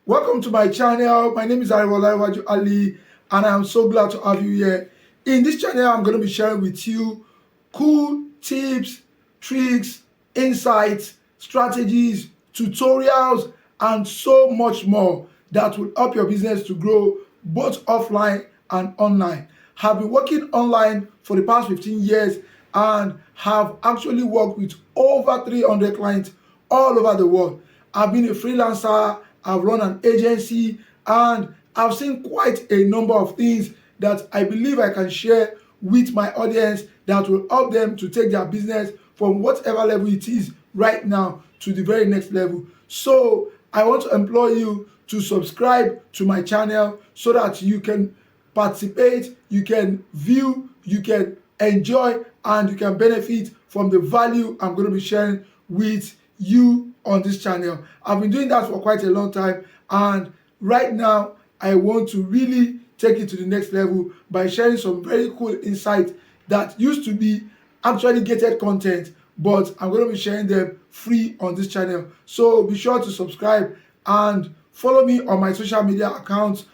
Welcome to my channel. My name is Lanre Ali, and I'm so glad to have you here. In this channel, I'm going to be sharing with you cool tips, tricks, insights, strategies, tutorials, and so much more that will help your business to grow both offline and online. Have been working online for the past 15 years and have actually worked with over 300 clients all over the world. I've been a freelancer, I've run an agency, and I've seen quite a number of things that I believe I can share with my audience that will help them to take their business from whatever level it is right now to the very next level. So I want to implore you to subscribe to my channel so that you can participate, you can view, you can enjoy, and you can benefit from the value I'm going to be sharing with you on this channel. I've been doing that for quite a long time, and right now I want to really take it to the next level by sharing some very cool insights that used to be actually gated content, but I'm going to be sharing them free on this channel. So be sure to subscribe and follow me on my social media accounts: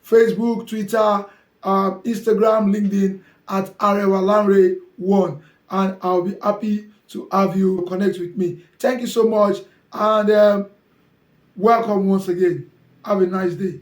Facebook, Twitter, Instagram, LinkedIn at Lanre1, and I'll be happy to have you connect with me. Thank you so much, and welcome once again. Have a nice day.